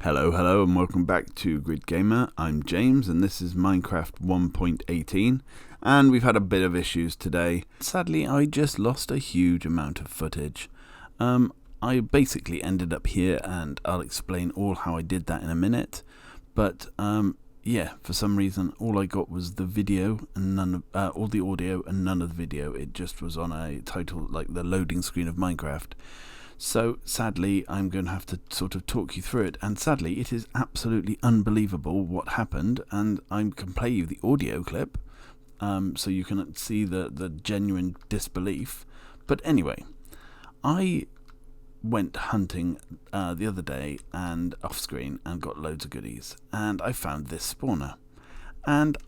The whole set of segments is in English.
Hello and welcome back to Grid Gamer. I'm James and this is Minecraft 1.18 and we've had a bit of issues today. Sadly, I just lost a huge amount of footage. I basically ended up here and I'll explain all how I did that in a minute. But yeah, for some reason all I got was the video and none of all the audio and none of the video. It just was on a title like the loading screen of Minecraft. So sadly, I'm going to have to sort of talk you through it, and sadly, it is absolutely unbelievable what happened, and I can play you the audio clip, so you can see the genuine disbelief. But anyway, I went hunting the other day and off screen and got loads of goodies, and I found this spawner, and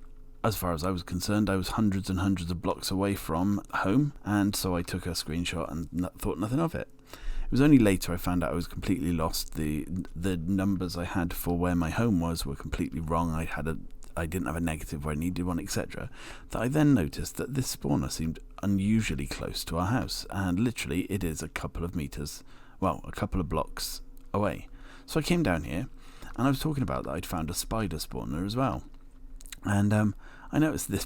as far as I was concerned, I was hundreds and hundreds of blocks away from home, and so I took a screenshot and thought nothing of it. It was only later I found out I was completely lost. The numbers I had for where my home was were completely wrong. I didn't have a negative where I needed one, etc. That I then noticed that this spawner seemed unusually close to our house, and literally it is a couple of meters, well, a couple of blocks away. So I came down here, and I was talking about that I'd found a spider spawner as well, and I noticed this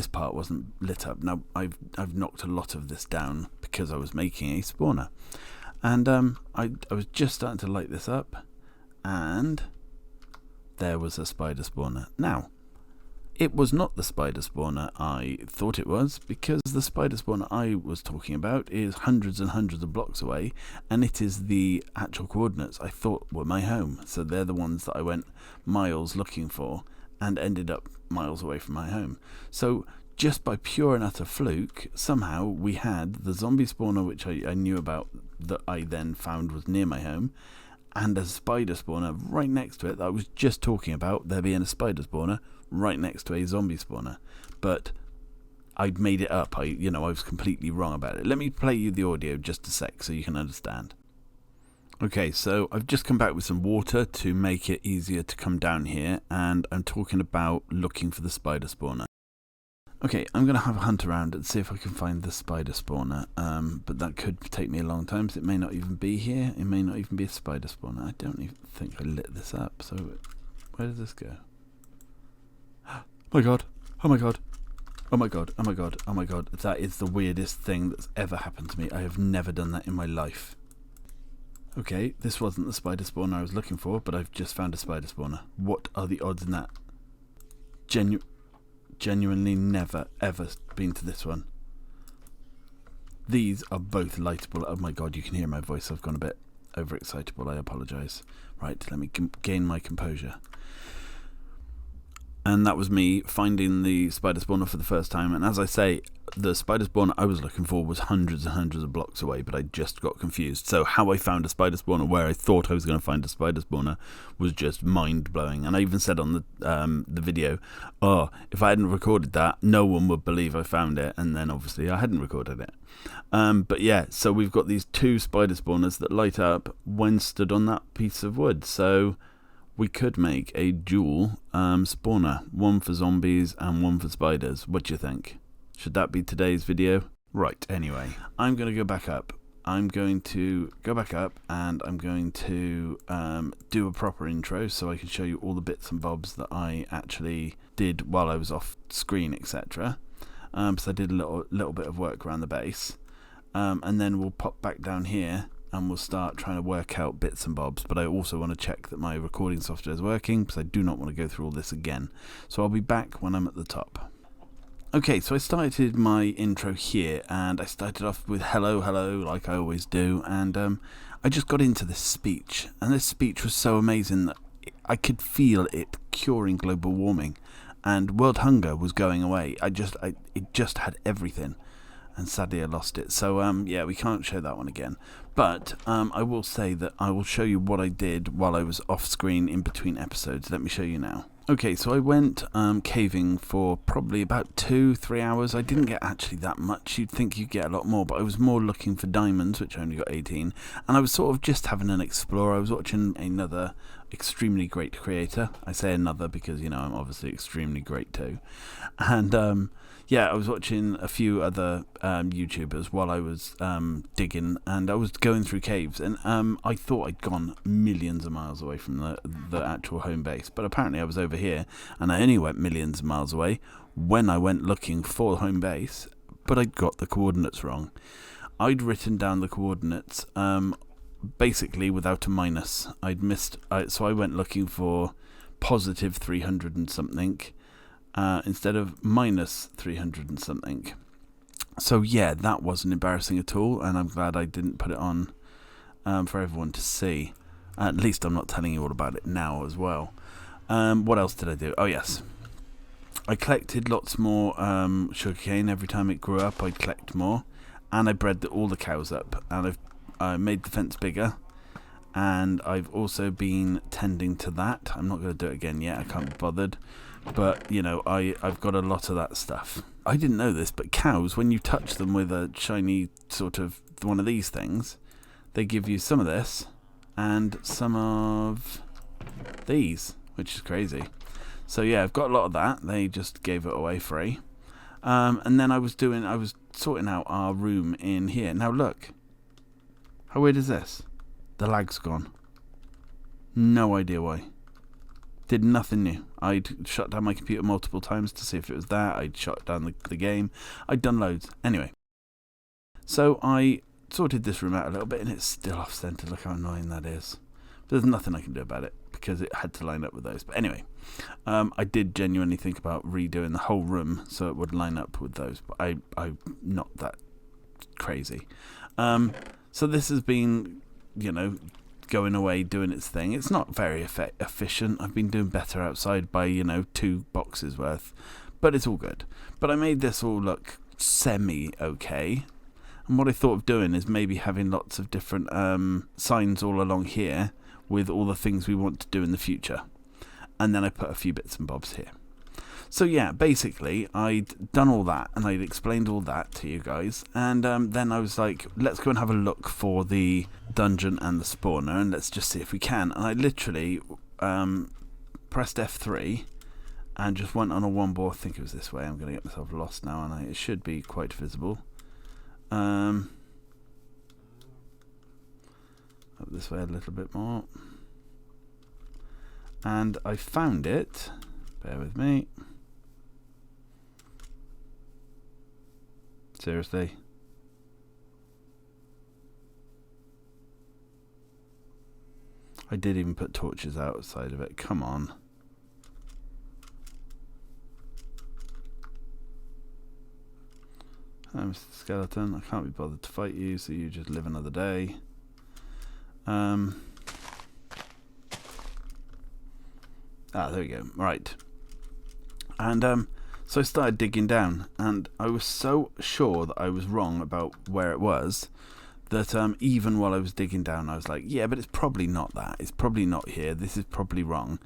part wasn't lit up. Now I've knocked a lot of this down because I was making a spawner. And I was just starting to light this up, and there was a spider spawner. Now, it was not the spider spawner I thought it was, because the spider spawner I was talking about is hundreds and hundreds of blocks away, and it is the actual coordinates I thought were my home. So they're the ones that I went miles looking for, and ended up miles away from my home. So just by pure and utter fluke, somehow we had the zombie spawner, which I knew about, that I then found was near my home, and a spider spawner right next to it that I was just talking about, there being a spider spawner right next to a zombie spawner. But I'd made it up. I was completely wrong about it. Let me play you the audio just a sec so you can understand. Okay, so I've just come back with some water to make it easier to come down here, and I'm talking about looking for the spider spawner. Okay, I'm going to have a hunt around and see if I can find the spider spawner, but that could take me a long time, so it may not even be here. It may not even be a spider spawner. I don't even think I lit this up, so where does this go? Oh my god, oh my god, oh my god, oh my god, oh my god. That is the weirdest thing that's ever happened to me. I have never done that in my life. Okay, this wasn't the spider spawner I was looking for, but I've just found a spider spawner. What are the odds in that? Genuinely never ever been to this one. These are both lightable. Oh my god, you can hear my voice. I've gone a bit overexcitable. I apologise. Right, let me gain my composure. And that was me finding the spider spawner for the first time. And as I say, the spider spawner I was looking for was hundreds and hundreds of blocks away, but I just got confused. So how I found a spider spawner where I thought I was going to find a spider spawner was just mind-blowing. And I even said on the video, oh, if I hadn't recorded that, no one would believe I found it. And then obviously I hadn't recorded it. But yeah, so we've got these two spider spawners that light up when stood on that piece of wood. So we could make a dual spawner, one for zombies and one for spiders. What do you think? Should that be today's video? Right, anyway, I'm going to go back up. I'm going to go back up and I'm going to do a proper intro so I can show you all the bits and bobs that I actually did while I was off screen, etc. So I did a little bit of work around the base. And then we'll pop back down here and we'll start trying to work out bits and bobs, but I also want to check that my recording software is working because I do not want to go through all this again. So I'll be back when I'm at the top. Okay, so I started my intro here, and I started off with hello, like I always do, and I just got into this speech, and this speech was so amazing that I could feel it curing global warming, and world hunger was going away. It just had everything. And sadly I lost it, so yeah, we can't show that one again. But I will say that I will show you what I did while I was off screen in between episodes. Let me show you now. Okay, so I went caving for probably about 2-3 hours. I didn't get actually that much. You'd think you'd get a lot more, but I was more looking for diamonds, which I only got 18. And I was sort of just having an explore. I was watching another extremely great creator. I say another because, I'm obviously extremely great too. And yeah, I was watching a few other YouTubers while I was digging, and I was going through caves, and I thought I'd gone millions of miles away from the actual home base, but apparently I was over here, and I only went millions of miles away when I went looking for home base, but I got the coordinates wrong. I'd written down the coordinates basically without a minus. I'd missed, so I went looking for positive 300 and something instead of minus 300 and something. So yeah, that wasn't embarrassing at all, and I'm glad I didn't put it on for everyone to see. At least I'm not telling you all about it now as well. What else did I do? Oh yes, I collected lots more sugarcane. Every time it grew up, I'd collect more, and I bred all the cows up, and I made the fence bigger, and I've also been tending to that. I'm not going to do it again yet, I can't be bothered, but you know, I've got a lot of that stuff. I didn't know this, but cows, when you touch them with a shiny sort of one of these things, they give you some of this and some of these, which is crazy. So yeah, I've got a lot of that. They just gave it away free. And then I was sorting out our room in here. Now look, how weird is this? The lag's gone. No idea why. Did nothing new. I'd shut down my computer multiple times to see if it was that. I'd shut down the game. I'd done loads. Anyway, so I sorted this room out a little bit, and it's still off center. Look how annoying that is. But there's nothing I can do about it because it had to line up with those. But anyway, I did genuinely think about redoing the whole room so it would line up with those. But I'm not that crazy. So this has been, you know, going away, doing its thing. It's not very efficient. I've been doing better outside by, 2 boxes worth, but it's all good. But I made this all look semi-okay. And what I thought of doing is maybe having lots of different signs all along here with all the things we want to do in the future. And then I put a few bits and bobs here. So yeah, basically, I'd done all that, and I'd explained all that to you guys, and then I was like, let's go and have a look for the dungeon and the spawner, and let's just see if we can. And I literally pressed F3 and just went on a one ball. I think it was this way. I'm going to get myself lost now, and it should be quite visible. Up this way a little bit more. And I found it. Bear with me. Seriously. I did even put torches outside of it. Come on. Hi, Mr. Skeleton. I can't be bothered to fight you, so you just live another day. There we go. Right. And so I started digging down, and I was so sure that I was wrong about where it was that even while I was digging down, I was like, yeah, but it's probably not that. It's probably not here. This is probably wrong.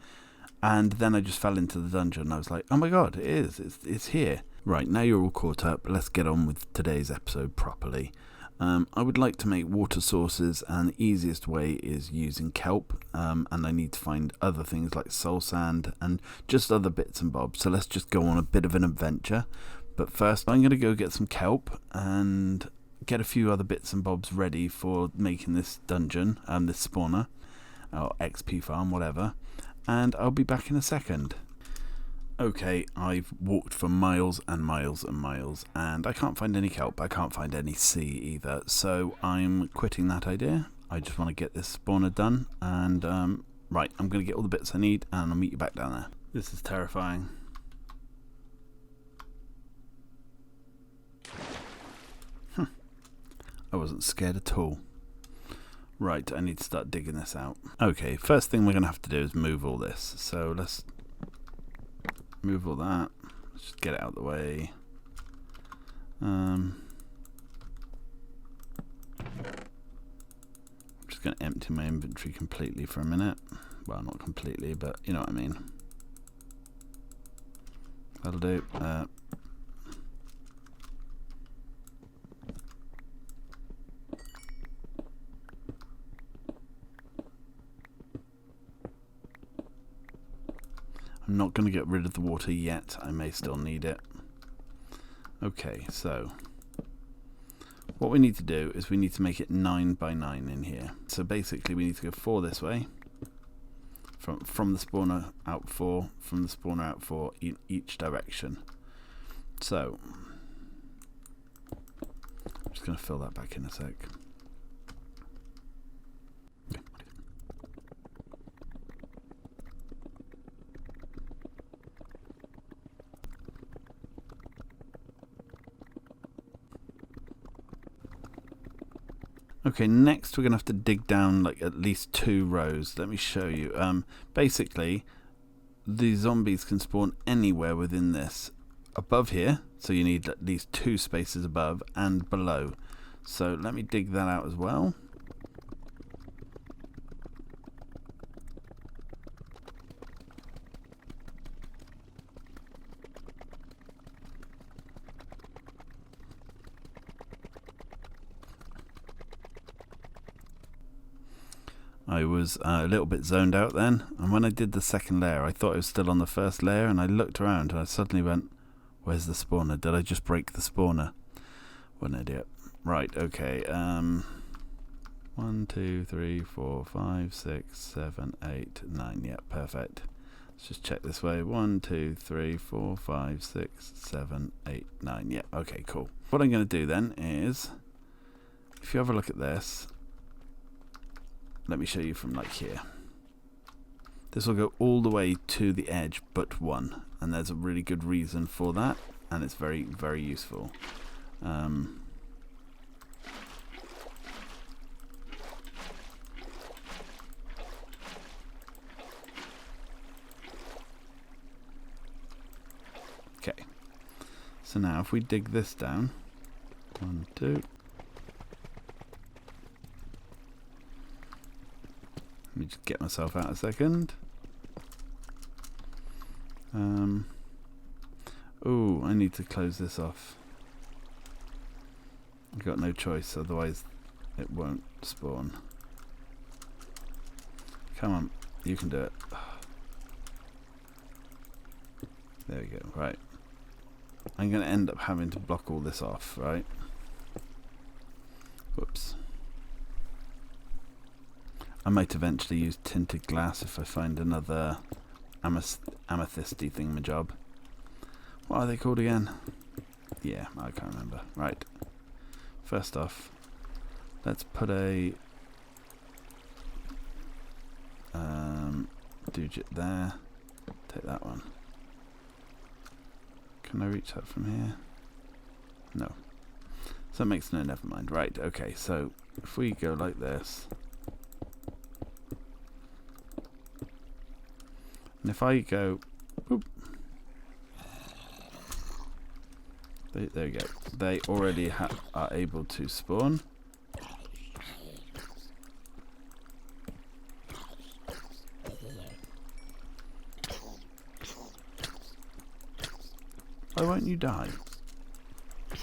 And then I just fell into the dungeon, and I was like, oh my god, it is. It's here. Right, now you're all caught up. Let's get on with today's episode properly. I would like to make water sources, and the easiest way is using kelp, and I need to find other things like soul sand and just other bits and bobs. So let's just go on a bit of an adventure. But first I'm going to go get some kelp and get a few other bits and bobs ready for making this dungeon, this spawner, or XP farm, whatever, and I'll be back in a second. Okay, I've walked for miles and miles and miles, and I can't find any kelp. I can't find any sea either, so I'm quitting that idea. I just want to get this spawner done, and right, I'm going to get all the bits I need, and I'll meet you back down there. This is terrifying. I wasn't scared at all. Right, I need to start digging this out. Okay, first thing we're going to have to do is move all this, so let's move all that. Let's just get it out of the way. I'm just going to empty my inventory completely for a minute. Well, not completely, but you know what I mean. That'll do. I'm not going to get rid of the water yet. I may still need it. Okay, so what we need to do is we need to make it 9 by 9 in here. So basically we need to go 4 this way, from the spawner out 4, from the spawner out 4 in each direction. So I'm just going to fill that back in a sec. Okay, next we're going to have to dig down like at least 2 rows. Let me show you. Basically, the zombies can spawn anywhere within this. Above here, so you need at least 2 spaces above, and below. So let me dig that out as well. I was a little bit zoned out then, and when I did the second layer I thought it was still on the first layer, and I looked around and I suddenly went, where's the spawner? Did I just break the spawner? What an idiot. Right, okay, 1, 2, 3, 4, 5, 6, 7, 8, 9, yeah, perfect. Let's just check this way. 1, 2, 3, 4, 5, 6, 7, 8, 9, yeah, okay, cool. What I'm going to do then is, if you have a look at this, let me show you from like here. This will go all the way to the edge but 1, and there's a really good reason for that, and it's very, very useful. Okay, so now if we dig this down, 1, 2. Let me just get myself out a second. Oh, I need to close this off. I've got no choice, otherwise it won't spawn. Come on, you can do it. There we go, right. I'm going to end up having to block all this off, right? Whoops. I might eventually use tinted glass if I find another amethysty thingamajob. What are they called again? Yeah, I can't remember. Right. First off, let's put a doojit there. Take that one. Can I reach that from here? No. So that makes no, never mind. Right, okay, so if we go like this, and if I go, whoop, there we go. They already are able to spawn. Why won't you die?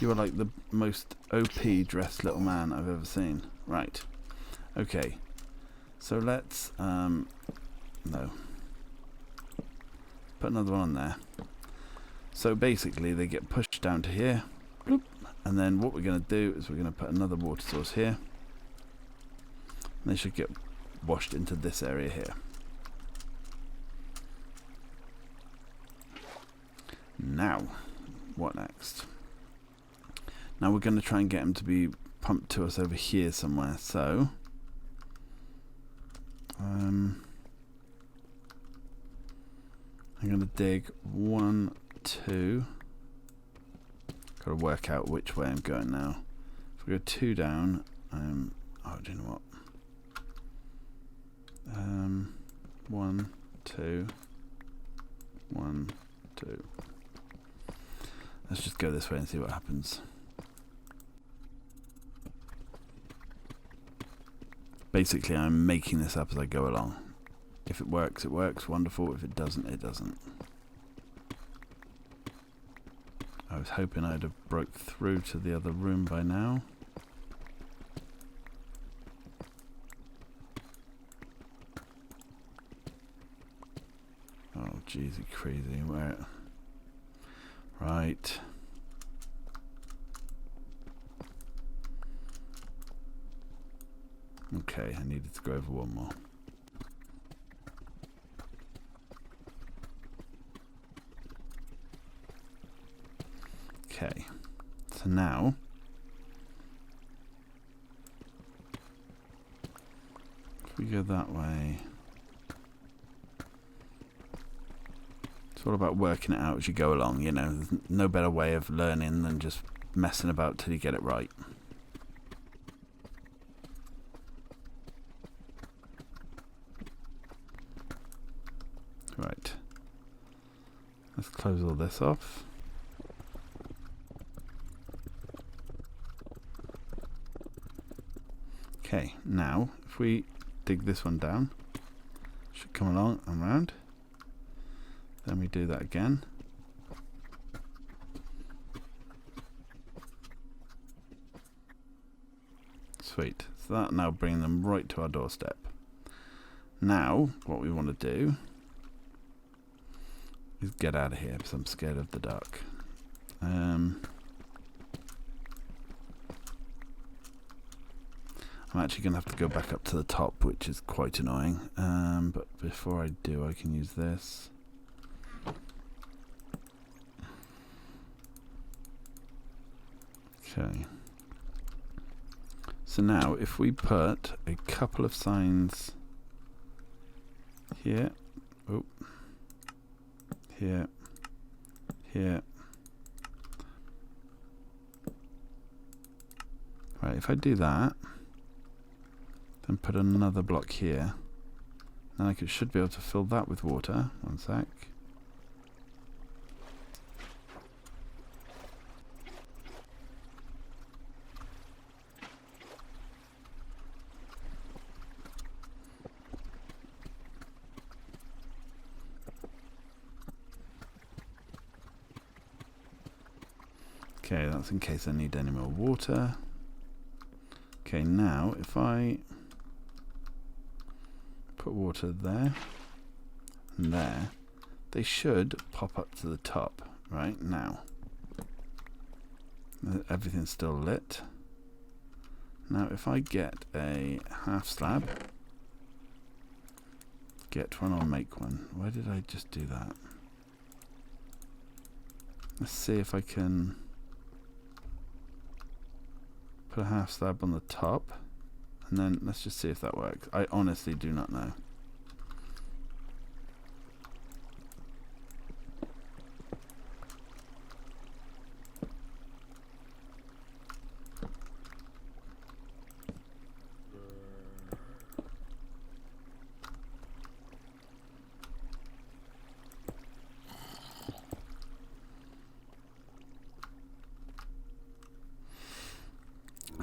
You are like the most OP dressed little man I've ever seen. Right. Okay. So let's, no. Put another one on there. So basically they get pushed down to here. Bloop, and then what we're going to do is we're going to put another water source here. And they should get washed into this area here. Now, what next? Now we're going to try and get them to be pumped to us over here somewhere. So, I'm going to dig 1, 2. Got to work out which way I'm going now. If we go 2 down, oh, do you know what? 1, 2, 1, 2. Let's just go this way and see what happens. Basically, I'm making this up as I go along. If it works, wonderful. If it doesn't, it doesn't. I was hoping I'd have broke through to the other room by now. Oh, jeez, crazy. Where? Right. Okay, I needed to go over one more. Okay, so now if we go that way, it's all about working it out as you go along, you know. There's no better way of learning than just messing about till you get it right. Right. Let's close all this off. Okay, now if we dig this one down, should come along and round. Then we do that again. Sweet. So that now brings them right to our doorstep. Now, what we want to do is get out of here because I'm scared of the dark. I'm actually going to have to go back up to the top, which is quite annoying. But before I do, I can use this. Okay. So now, if we put a couple of signs here, oh, here, here. Right, if I do that, then put another block here, then I should be able to fill that with water. One sec. Okay, that's in case I need any more water. Okay, now if I put water there and there, they should pop up to the top right now. Everything's still lit. Now if I get a half slab, get one or make one. Why did I just do that? Let's see if I can put a half slab on the top, and then let's just see if that works. I honestly do not know.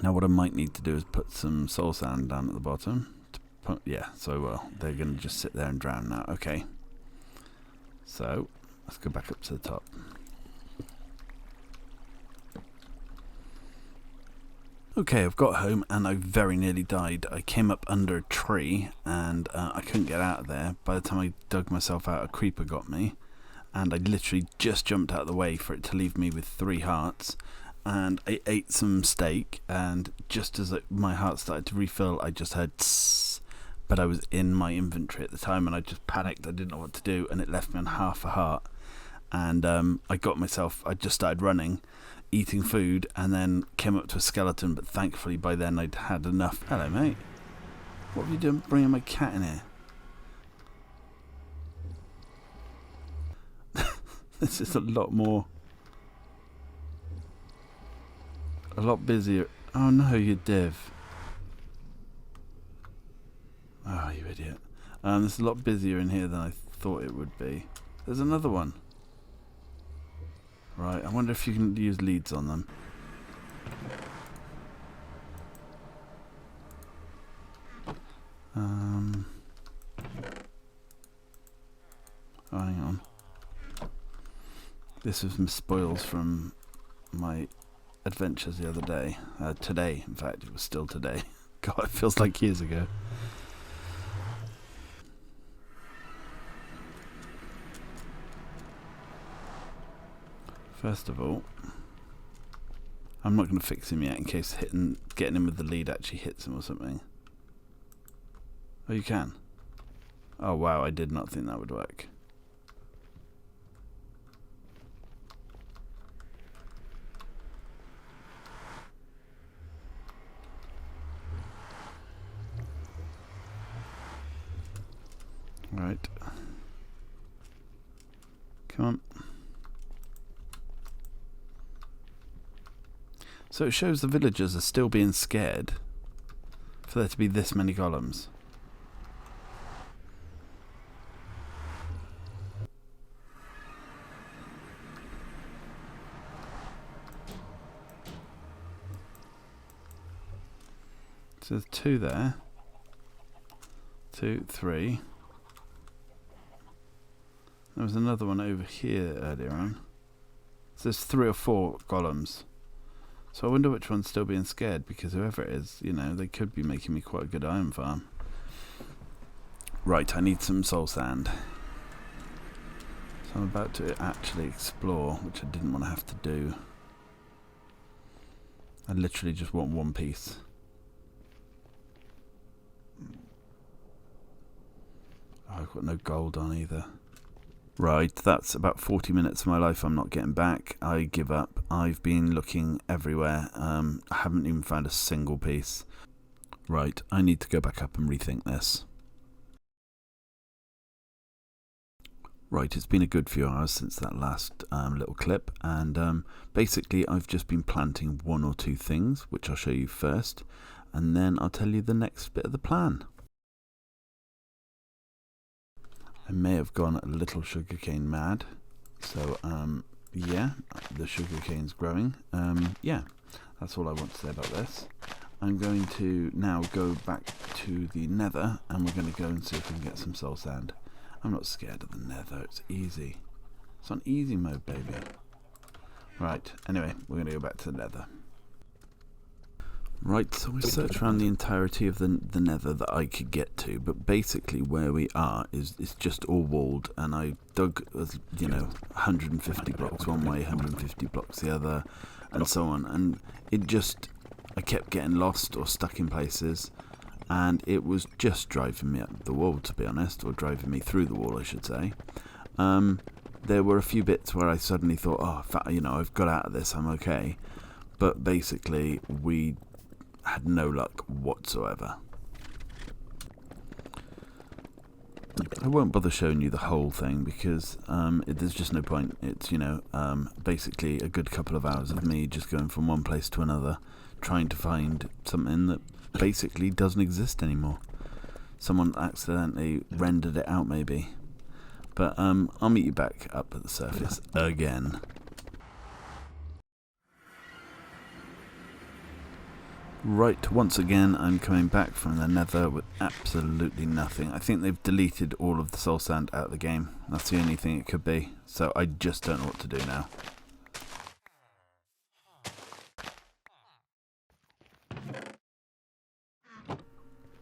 Now what I might need to do is put some soul sand down at the bottom. Yeah, so I will. They're going to just sit there and drown now. Okay. So, let's go back up to the top. Okay, I've got home and I very nearly died. I came up under a tree and I couldn't get out of there. By the time I dug myself out, a creeper got me. And I literally just jumped out of the way for it to leave me with 3 hearts. And I ate some steak, and just as my heart started to refill, I just heard tss, but I was in my inventory at the time, and I just panicked. I didn't know what to do, and it left me on half a heart. And I just started running, eating food, and then came up to a skeleton, but thankfully by then I'd had enough. Hello, mate. What have you done bringing my cat in here? This is a lot busier. Oh no, you div. Oh, you idiot. It's a lot busier in here than I thought it would be. There's another one. Right, I wonder if you can use leads on them. Oh, hang on. This was some spoils from my adventures the other day. Today, in fact, it was still today. God, it feels like years ago. First of all, I'm not going to fix him yet in case getting him with the lead actually hits him or something. Oh, you can. Oh, wow, I did not think that would work. Right. Come on. So it shows the villagers are still being scared for there to be this many golems. So there's 2 there. 2, 3. There was another one over here earlier on. So there's 3 or 4 golems. So I wonder which one's still being scared, because whoever it is, you know, they could be making me quite a good iron farm. Right, I need some soul sand. So I'm about to actually explore, which I didn't want to have to do. I literally just want 1 piece. Oh, I've got no gold on either. Right, that's about 40 minutes of my life I'm not getting back. I give up. I've been looking everywhere. I haven't even found a single piece. Right, I need to go back up and rethink this. Right, it's been a good few hours since that last little clip, and basically I've just been planting 1 or 2 things, which I'll show you first, and then I'll tell you the next bit of the plan. I may have gone a little sugarcane mad, so yeah, the sugarcane's growing. Yeah, that's all I want to say about this. I'm going to now go back to the nether, and we're going to go and see if we can get some soul sand. I'm not scared of the nether, it's easy. It's on easy mode, baby. Right, anyway, we're going to go back to the nether. Right, so we searched around the entirety of the nether that I could get to, but basically where we are is just all walled, and I dug, you know, 150 blocks one way, 150 blocks the other, and so on, and it just, I kept getting lost or stuck in places, and it was just driving me up the wall, to be honest, or driving me through the wall, I should say. There were a few bits where I suddenly thought, oh, you know, I've got out of this, I'm okay, but basically we had no luck whatsoever. I won't bother showing you the whole thing because there's just no point. It's, you know, basically a good couple of hours of me just going from one place to another, trying to find something that basically doesn't exist anymore. Someone accidentally rendered it out maybe. But I'll meet you back up at the surface again. Right, once again I'm coming back from the nether with absolutely nothing. I think they've deleted all of the soul sand out of the game. That's the only thing it could be. So I just don't know what to do now.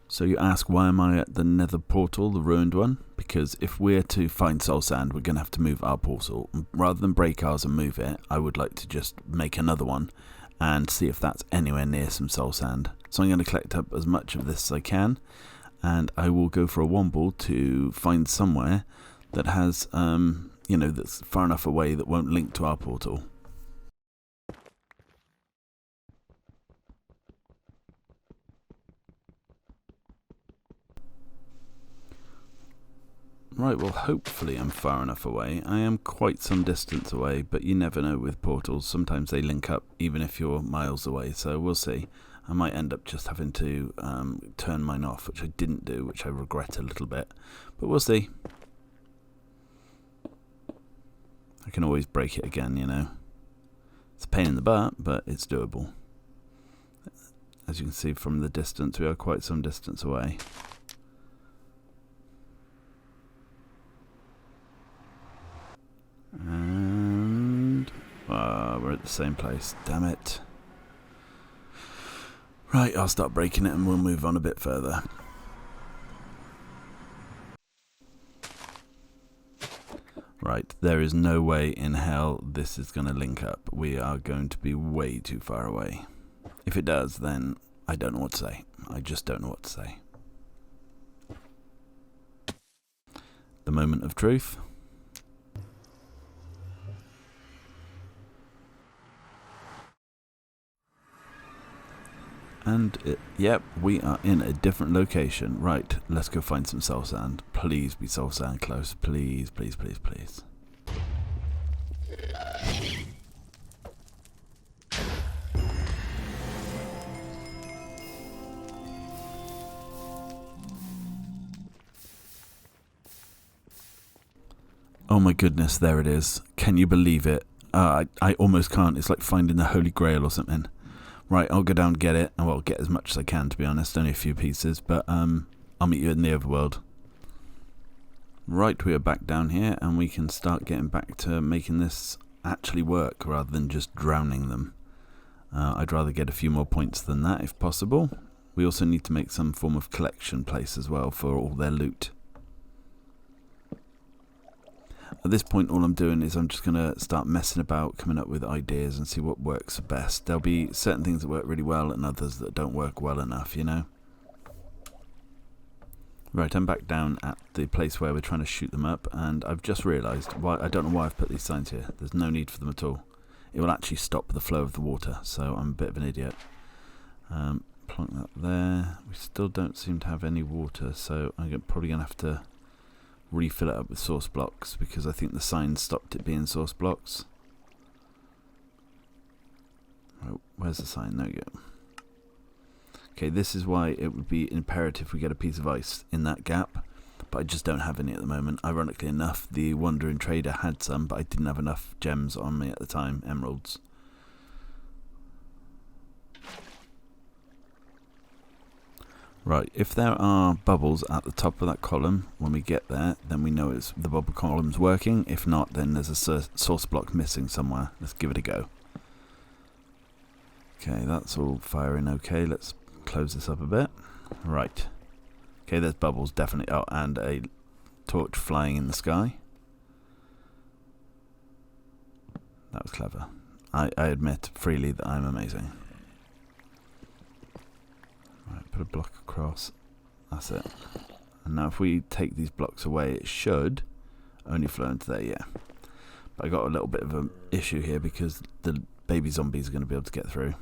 So you ask, why am I at the nether portal, the ruined one? Because if we're to find soul sand, we're going to have to move our portal. Rather than break ours and move it, I would like to just make another one and see if that's anywhere near some soul sand. So I'm going to collect up as much of this as I can, and I will go for a womble to find somewhere that has, you know, that's far enough away that won't link to our portal. Right, well hopefully I'm far enough away. I am quite some distance away, but you never know with portals. Sometimes they link up even if you're miles away, so we'll see. I might end up just having to turn mine off, which I didn't do, which I regret a little bit. But we'll see. I can always break it again, you know. It's a pain in the butt, but it's doable. As you can see from the distance, we are quite some distance away. And we're at the same place, damn it. Right, I'll start breaking it and we'll move on a bit further. Right, there is no way in hell this is going to link up. We are going to be way too far away. If it does, then I don't know what to say. I just don't know what to say. The moment of truth. And yep, we are in a different location. Right, let's go find some soul sand. Please be soul sand close. Please, please, please, please. Oh my goodness, there it is. Can you believe it? I almost can't. It's like finding the Holy Grail or something. Right, I'll go down and get it. Well, get as much as I can, to be honest. Only a few pieces, but I'll meet you in the overworld. Right, we are back down here, and we can start getting back to making this actually work, rather than just drowning them. I'd rather get a few more points than that, if possible. We also need to make some form of collection place as well for all their loot. At this point, all I'm doing is I'm just going to start messing about, coming up with ideas and see what works best. There'll be certain things that work really well and others that don't work well enough, you know? Right, I'm back down at the place where we're trying to shoot them up, and I've just realised, I don't know why I've put these signs here. There's no need for them at all. It will actually stop the flow of the water, so I'm a bit of an idiot. Plonk that there. We still don't seem to have any water, so I'm probably going to have to refill it up with source blocks, because I think the sign stopped it being source blocks. Right, where's the sign? There we go. Okay, this is why it would be imperative we get a piece of ice in that gap, but I just don't have any at the moment. Ironically enough, the wandering trader had some, but I didn't have enough gems on me at the time, emeralds. Right, if there are bubbles at the top of that column when we get there, then we know it's the bubble column's working. If not, then there's a source block missing somewhere. Let's give it a go. Okay, that's all firing okay. Let's close this up a bit. Right. Okay, there's bubbles, definitely. Oh, and a torch flying in the sky. That was clever. I admit freely that I'm amazing. Right, put a block across. That's it. And now if we take these blocks away, it should only flow into there, yeah. But I got a little bit of an issue here because the baby zombies are going to be able to get through.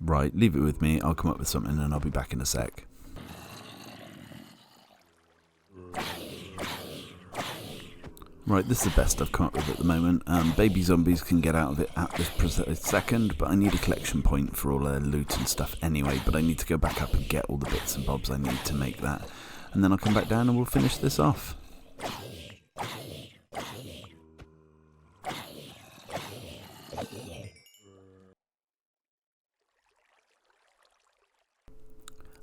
Right, leave it with me. I'll come up with something and I'll be back in a sec. Right, this is the best I've come up with at the moment. Baby zombies can get out of it at this precise second, but I need a collection point for all their loot and stuff anyway, but I need to go back up and get all the bits and bobs I need to make that. And then I'll come back down and we'll finish this off.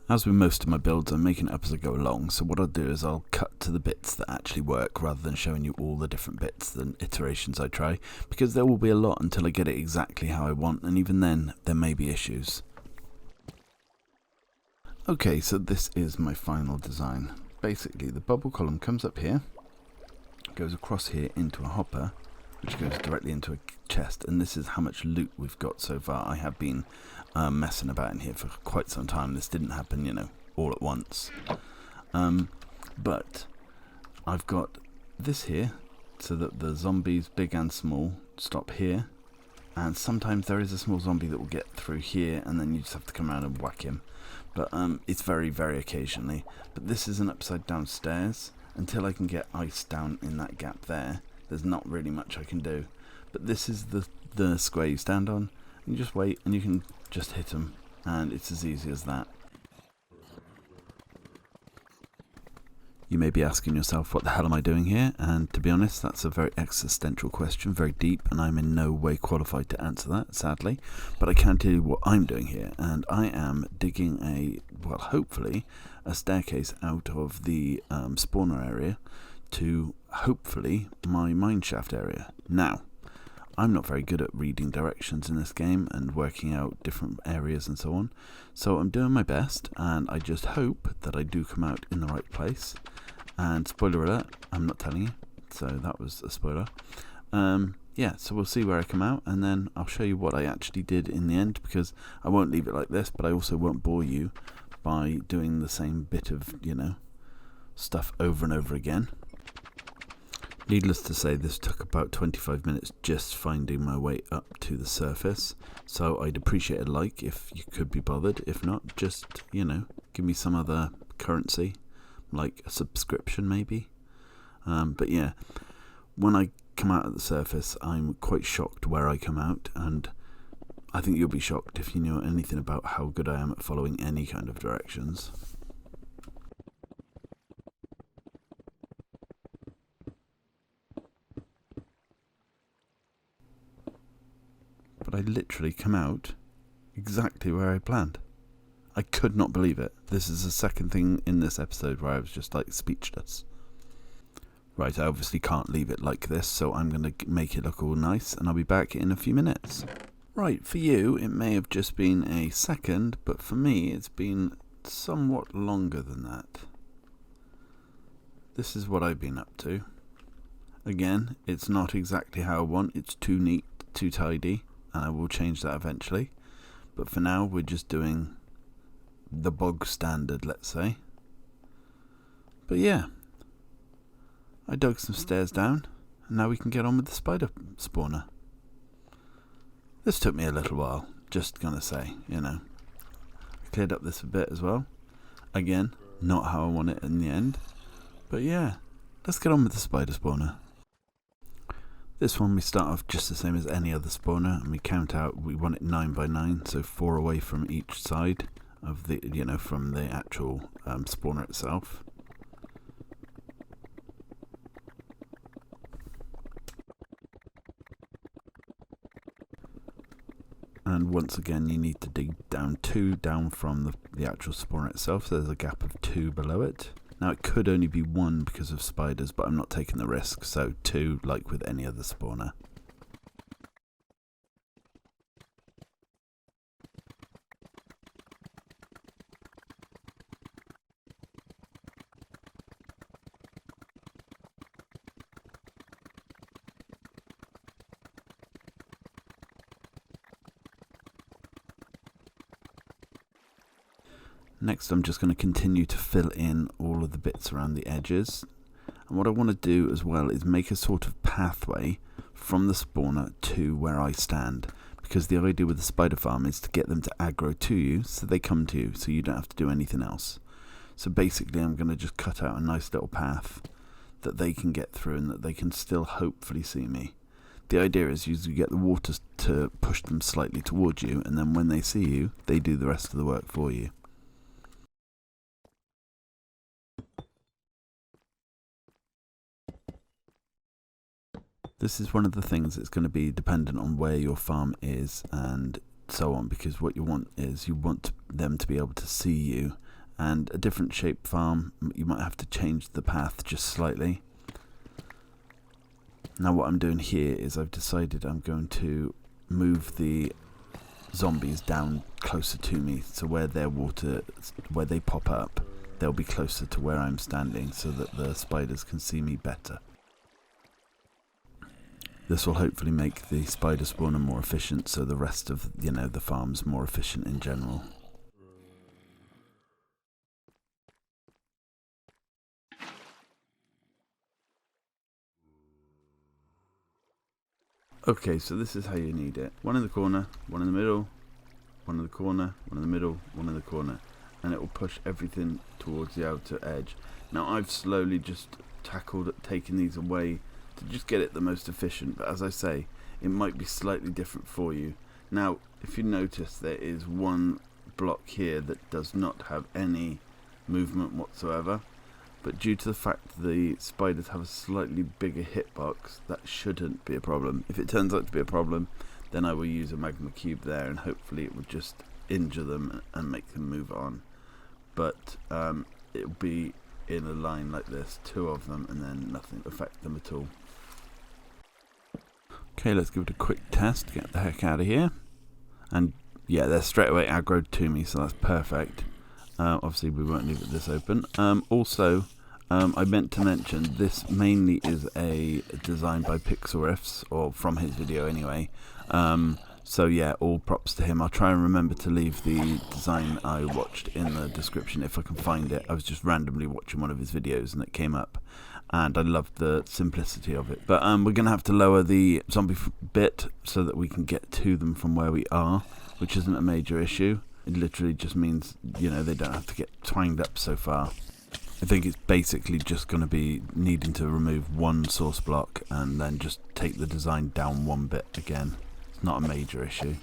As with most of my builds, I'm making it up as I go along, so what I'll do is I'll cut to the bits that actually work rather than showing you all the different bits and iterations I try, because there will be a lot until I get it exactly how I want, and even then, there may be issues. Okay, so this is my final design. Basically, the bubble column comes up here, goes across here into a hopper, which goes directly into a chest, and this is how much loot we've got so far. I have been messing about in here for quite some time. This didn't happen, you know, all at once. But I've got this here, so that the zombies, big and small, stop here, and sometimes there is a small zombie that will get through here, and then you just have to come around and whack him. But it's very, very occasionally. But this is an upside down stairs. Until I can get ice down in that gap there, there's not really much I can do. But this is the square you stand on, and you just wait, and you can just hit them, and it's as easy as that. You may be asking yourself, what the hell am I doing here? And to be honest, that's a very existential question, very deep, and I'm in no way qualified to answer that, sadly. But I can tell you what I'm doing here, and I am digging hopefully, a staircase out of the spawner area to, hopefully, my mineshaft area. Now, I'm not very good at reading directions in this game and working out different areas and so on, so I'm doing my best, and I just hope that I do come out in the right place. And spoiler alert, I'm not telling you, so that was a spoiler. Yeah, so we'll see where I come out, and then I'll show you what I actually did in the end, because I won't leave it like this, but I also won't bore you by doing the same bit of, you know, stuff over and over again. Needless to say, this took about 25 minutes just finding my way up to the surface, so I'd appreciate a like if you could be bothered. If not, just, give me some other currency, like a subscription maybe. But yeah, when I come out at the surface, I'm quite shocked where I come out, and I think you'll be shocked if you know anything about how good I am at following any kind of directions. But I literally come out exactly where I planned. I could not believe it. This is the second thing in this episode where I was just like speechless. Right, I obviously can't leave it like this, so I'm going to make it look all nice, and I'll be back in a few minutes. Right, for you, it may have just been a second, but for me, it's been somewhat longer than that. This is what I've been up to. Again, it's not exactly how I want. It's too neat, too tidy, and I will change that eventually. But for now, we're just doing the bog standard, let's say. But yeah, I dug some stairs down, and now we can get on with the spider spawner. This took me a little while, just gonna say, I cleared up this a bit as well. Again, not how I want it in the end. But yeah, let's get on with the spider spawner. This one we start off just the same as any other spawner, and we count out, we want it 9 by 9, so 4 away from each side of the, from the actual spawner itself. And once again, you need to dig down 2 down from the actual spawner itself, so there's a gap of 2 below it. Now it could only be 1 because of spiders, but I'm not taking the risk, so 2 like with any other spawner. Next, I'm just going to continue to fill in all of the bits around the edges. And what I want to do as well is make a sort of pathway from the spawner to where I stand. Because the idea with the spider farm is to get them to aggro to you so they come to you, so you don't have to do anything else. So basically, I'm going to just cut out a nice little path that they can get through and that they can still hopefully see me. The idea is you get the water to push them slightly towards you, and then when they see you, they do the rest of the work for you. This is one of the things that's going to be dependent on where your farm is and so on, because what you want is you want them to be able to see you, and a different shaped farm, you might have to change the path just slightly. Now what I'm doing here is I've decided I'm going to move the zombies down closer to me, so where where they pop up, they'll be closer to where I'm standing so that the spiders can see me better. This will hopefully make the spider spawner more efficient, so the rest of, the farm's more efficient in general. Okay, so this is how you need it. 1 in the corner, 1 in the middle, 1 in the corner, 1 in the middle, 1 in the corner. And it will push everything towards the outer edge. Now I've slowly just tackled at taking these away to just get it the most efficient, but as I say, it might be slightly different for you. Now, if you notice, there is one block here that does not have any movement whatsoever, but due to the fact the spiders have a slightly bigger hitbox, that shouldn't be a problem. If it turns out to be a problem, then I will use a magma cube there, and hopefully it will just injure them and make them move on. But it will be in a line like this, 2 of them, and then nothing affect them at all. Okay, let's give it a quick test, get the heck out of here. And yeah, they're straight away aggroed to me, so that's perfect. Obviously we won't leave this open. Also, I meant to mention, this mainly is a design by Pixel Riffs, or from his video anyway. So yeah, all props to him. I'll try and remember to leave the design I watched in the description if I can find it. I was just randomly watching one of his videos and it came up, and I loved the simplicity of it. But we're going to have to lower the zombie bit so that we can get to them from where we are, which isn't a major issue. It literally just means, they don't have to get twanged up so far. I think it's basically just going to be needing to remove one source block and then just take the design down one bit again. It's not a major issue.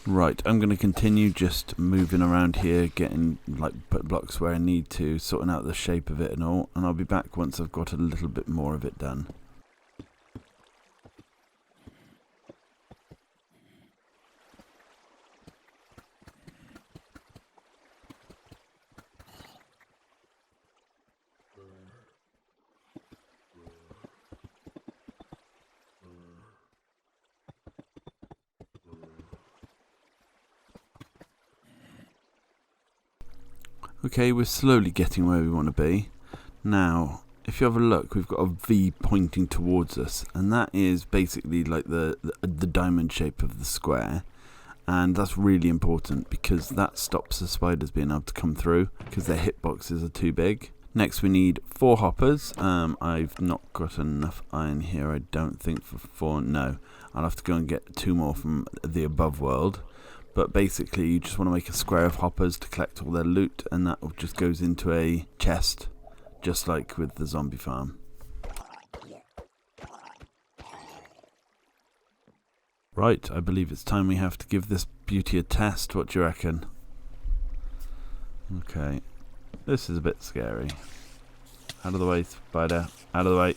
Right, I'm going to continue just moving around here, getting put blocks where I need to, sorting out the shape of it and all, and I'll be back once I've got a little bit more of it done. Okay, we're slowly getting where we want to be. Now, if you have a look, we've got a V pointing towards us, and that is basically like the diamond shape of the square. And that's really important because that stops the spiders being able to come through because their hitboxes are too big. Next we need 4 hoppers. I've not got enough iron here, I don't think, for 4. No, I'll have to go and get 2 more from the above world. But basically you just want to make a square of hoppers to collect all their loot, and that just goes into a chest, just like with the zombie farm. Right, I believe it's time we have to give this beauty a test. What do you reckon? Okay, this is a bit scary. Out of the way, spider. Out of the way.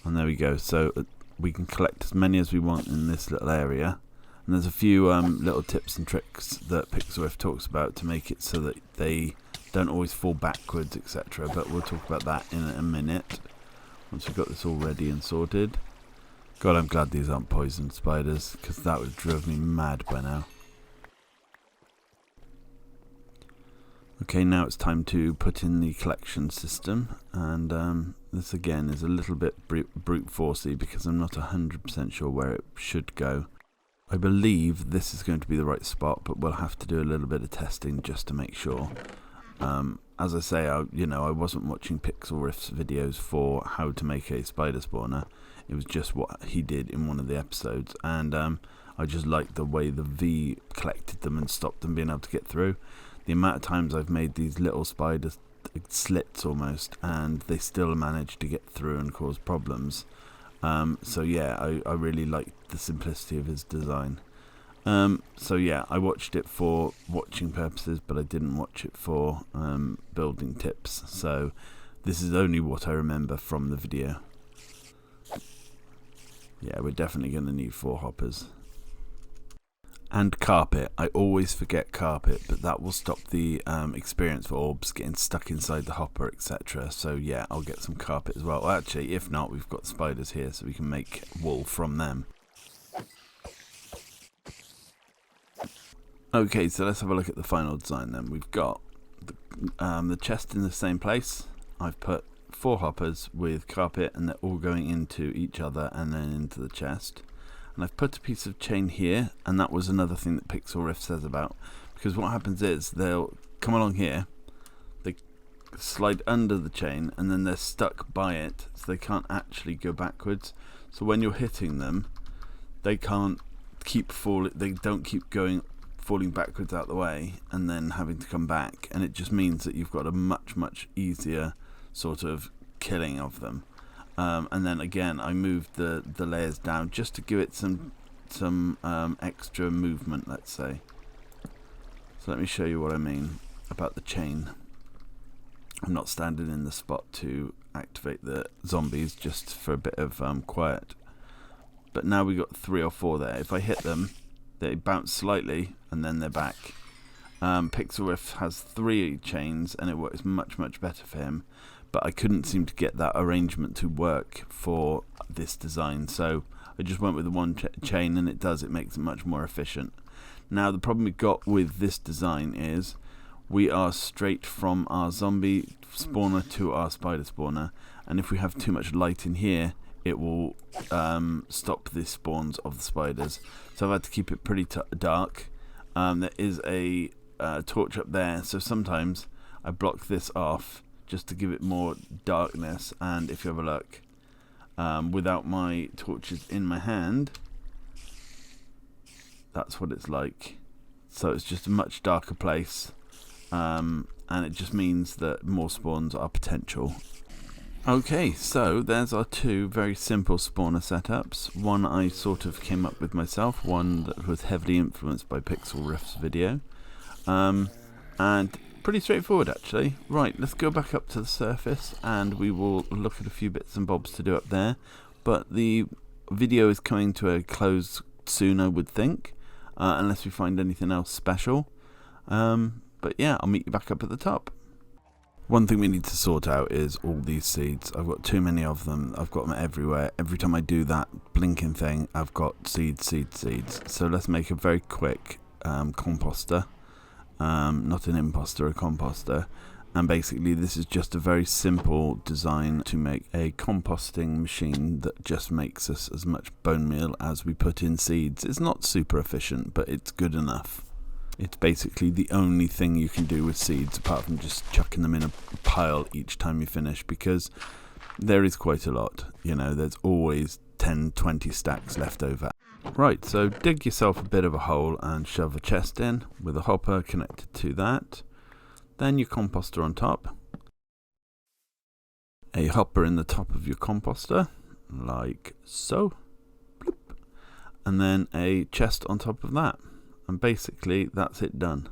And there we go. So we can collect as many as we want in this little area. And there's a few little tips and tricks that Pixelriff talks about to make it so that they don't always fall backwards, etc. But we'll talk about that in a minute, once we've got this all ready and sorted. God, I'm glad these aren't poison spiders, because that would have driven me mad by now. Okay, now it's time to put in the collection system, and this again is a little bit brute forcey because I'm not 100% sure where it should go. I believe this is going to be the right spot, but we'll have to do a little bit of testing just to make sure. As I say, I wasn't watching Pixelriff's videos for how to make a spider spawner. It was just what he did in one of the episodes, and I just liked the way the V collected them and stopped them being able to get through. The amount of times I've made these little spider slits almost, and they still manage to get through and cause problems. So yeah, I really liked the simplicity of his design. So yeah, I watched it for watching purposes, but I didn't watch it for building tips. So this is only what I remember from the video. Yeah, we're definitely going to need 4 hoppers. And carpet. I always forget carpet, but that will stop the experience for orbs getting stuck inside the hopper, etc. So yeah, I'll get some carpet as well. Well, actually, if not, we've got spiders here, so we can make wool from them. Okay, so let's have a look at the final design then. We've got the chest in the same place. I've put 4 hoppers with carpet, and they're all going into each other and then into the chest. And I've put a piece of chain here, and that was another thing that Pixelriff says about, because what happens is they'll come along here, they slide under the chain, and then they're stuck by it, so they can't actually go backwards. So when you're hitting them, they can't keep falling, they don't keep falling backwards out the way and then having to come back, and it just means that you've got a much easier sort of killing of them. And then again, I moved the layers down just to give it some extra movement, let's say. So let me show you what I mean about the chain. I'm not standing in the spot to activate the zombies, just for a bit of quiet. But now we've got 3 or 4 there. If I hit them, they bounce slightly and then they're back. Pixelriff has 3 chains and it works much better for him. But I couldn't seem to get that arrangement to work for this design, so I just went with the 1 chain, and it makes it much more efficient. Now the problem we've got with this design is we are straight from our zombie spawner to our spider spawner, and if we have too much light in here, it will stop the spawns of the spiders. So I've had to keep it pretty dark. There is a torch up there, so sometimes I block this off just to give it more darkness, and if you have a look, without my torches in my hand, that's what it's like. So it's just a much darker place, and it just means that more spawns are potential. Okay, so there's our two very simple spawner setups. One I sort of came up with myself, one that was heavily influenced by Pixel Riff's video, and pretty straightforward actually. Right, let's go back up to the surface and we will look at a few bits and bobs to do up there, but the video is coming to a close soon, I would think, unless we find anything else special. But yeah, I'll meet you back up at the top. One thing we need to sort out is all these seeds. I've got too many of them. I've got them everywhere. Every time I do that blinking thing, I've got seeds. So let's make a very quick composter. Not an imposter, a composter. And basically this is just a very simple design to make a composting machine that just makes us as much bone meal as we put in seeds. It's not super efficient, but it's good enough. It's basically the only thing you can do with seeds apart from just chucking them in a pile each time you finish, because there is quite a lot. You know, there's always 10-20 stacks left over. Right, so dig yourself a bit of a hole and shove a chest in with a hopper connected to that. Then your composter on top. A hopper in the top of your composter, like so. Bloop. And then a chest on top of that. And basically that's it done.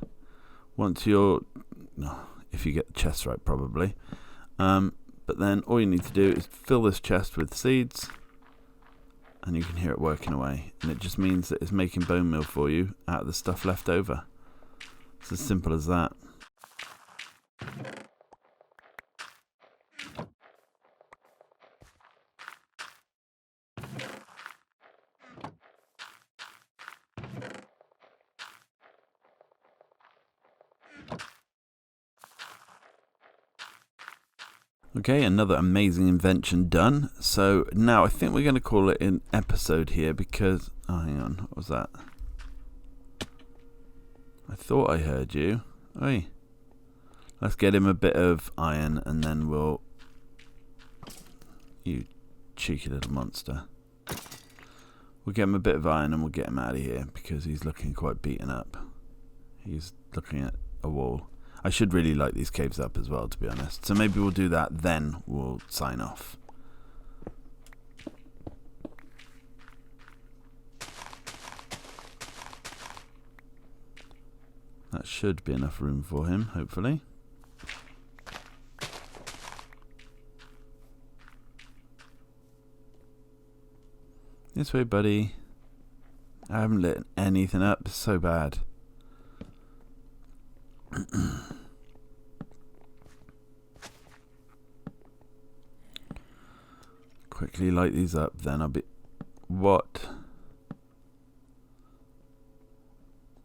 Once you're, if you get the chest right probably, but then all you need to do is fill this chest with seeds, and you can hear it working away, and it just means that it's making bone meal for you out of the stuff left over. It's as simple as that. Okay, another amazing invention done. So now I think we're going to call it an episode here because... Oh, hang on. What was that? I thought I heard you. Oi. Let's get him a bit of iron and then we'll... You cheeky little monster. We'll get him a bit of iron and we'll get him out of here because he's looking quite beaten up. He's looking at a wall. I should really light these caves up as well, to be honest. So maybe we'll do that, then we'll sign off. That should be enough room for him, hopefully. This way, buddy. I haven't lit anything up. It's so bad. Quickly light these up, then I'll be... What?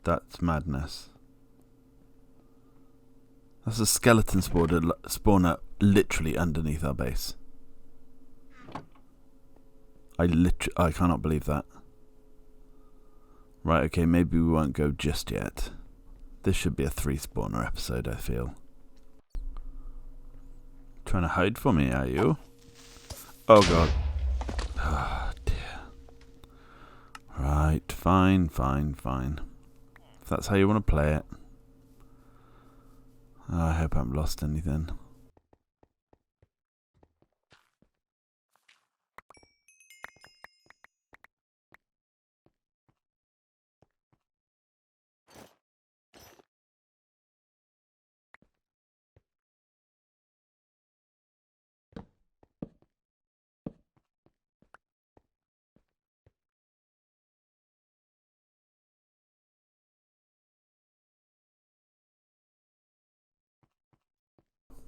That's madness. That's a skeleton spawner literally underneath our base. I cannot believe that. Right, okay, maybe we won't go just yet. This should be a 3 spawner episode, I feel. Trying to hide from me, are you? Oh god. Oh dear. Right, fine. If that's how you want to play it. Oh, I hope I haven't lost anything.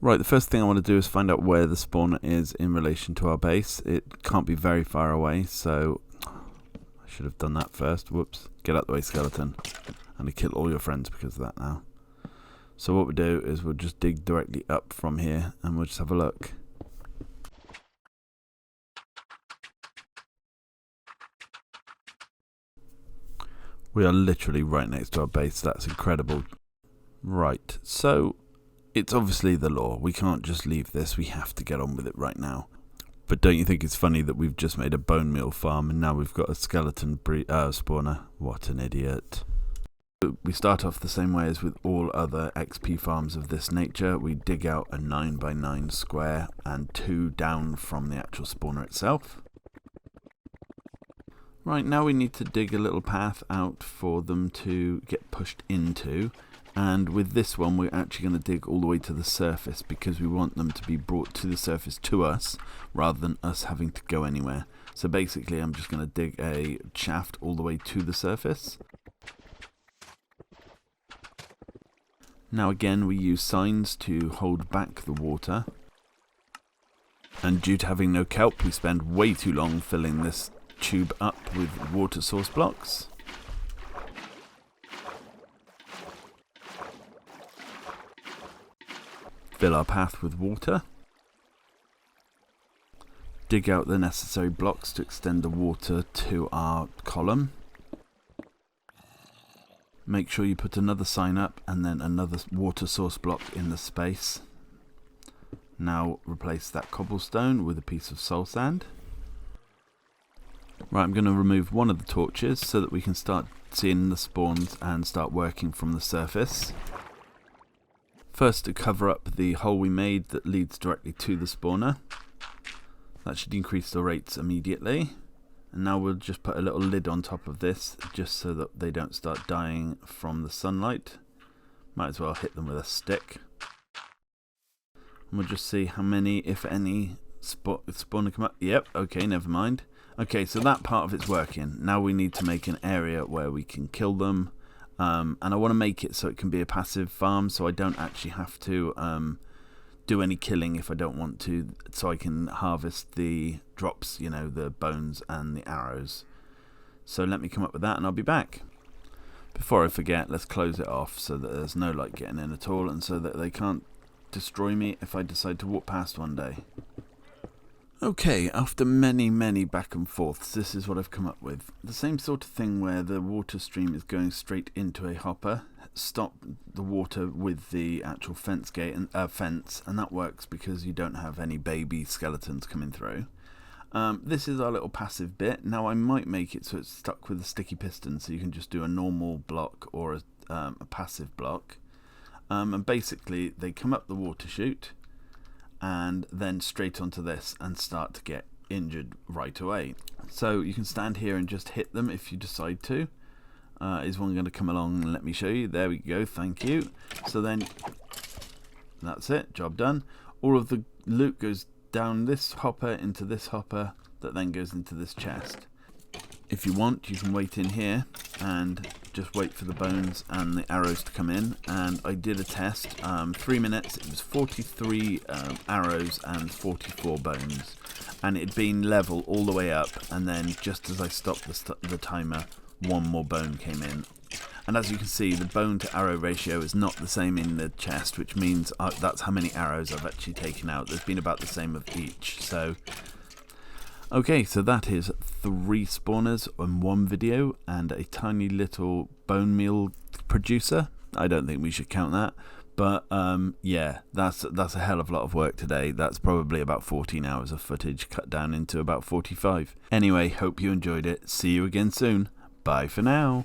Right, the first thing I want to do is find out where the spawner is in relation to our base. It can't be very far away, so I should have done that first. Whoops. Get out the way, skeleton. And to kill all your friends because of that now. So what we'll do is we'll just dig directly up from here and we'll just have a look. We are literally right next to our base. That's incredible. Right, so it's obviously the law. We can't just leave this. We have to get on with it right now. But don't you think it's funny that we've just made a bone meal farm and now we've got a skeleton spawner? What an idiot. We start off the same way as with all other XP farms of this nature. We dig out a 9x9 square and 2 down from the actual spawner itself. Right, now we need to dig a little path out for them to get pushed into. And with this one, we're actually going to dig all the way to the surface because we want them to be brought to the surface to us rather than us having to go anywhere. So basically, I'm just going to dig a shaft all the way to the surface. Now again, we use signs to hold back the water. And due to having no kelp, we spend way too long filling this tube up with water source blocks. Fill our path with water. Dig out the necessary blocks to extend the water to our column. Make sure you put another sign up and then another water source block in the space. Now replace that cobblestone with a piece of soul sand. Right, I'm going to remove one of the torches so that we can start seeing the spawns and start working from the surface. First, to cover up the hole we made that leads directly to the spawner. That should increase the rates immediately. And now we'll just put a little lid on top of this just so that they don't start dying from the sunlight. Might as well hit them with a stick. And we'll just see how many, if any, spawner come up. Yep, okay, never mind. Okay, so that part of it's working. Now we need to make an area where we can kill them. And I want to make it so it can be a passive farm so I don't actually have to do any killing if I don't want to, so I can harvest the drops, you know, the bones and the arrows. So let me come up with that and I'll be back. Before I forget, let's close it off so that there's no light getting in at all and so that they can't destroy me if I decide to walk past one day. Okay, after many back and forths, this is what I've come up with. The same sort of thing where the water stream is going straight into a hopper. Stop the water with the actual fence gate and fence, and that works because you don't have any baby skeletons coming through. This is our little passive bit. Now I might make it so it's stuck with a sticky piston, so you can just do a normal block or a passive block. And basically, they come up the water chute and then straight onto this and start to get injured right away. So you can stand here and just hit them if you decide to. Is one going to come along and let me show you? There we go, thank you. So then, that's it, job done. All of the loot goes down this hopper into this hopper that then goes into this chest. If you want, you can wait in here and just wait for the bones and the arrows to come in. And I did a test, 3 minutes, it was 43 arrows and 44 bones. And it had been level all the way up, and then just as I stopped the timer, one more bone came in. And as you can see, the bone to arrow ratio is not the same in the chest, which means that's how many arrows I've actually taken out. There's been about the same of each. So, okay, so that is 3 spawners in one video and a tiny little bone meal producer. I don't think we should count that. But yeah, that's a hell of a lot of work today. That's probably about 14 hours of footage cut down into about 45. Anyway, hope you enjoyed it. See you again soon. Bye for now.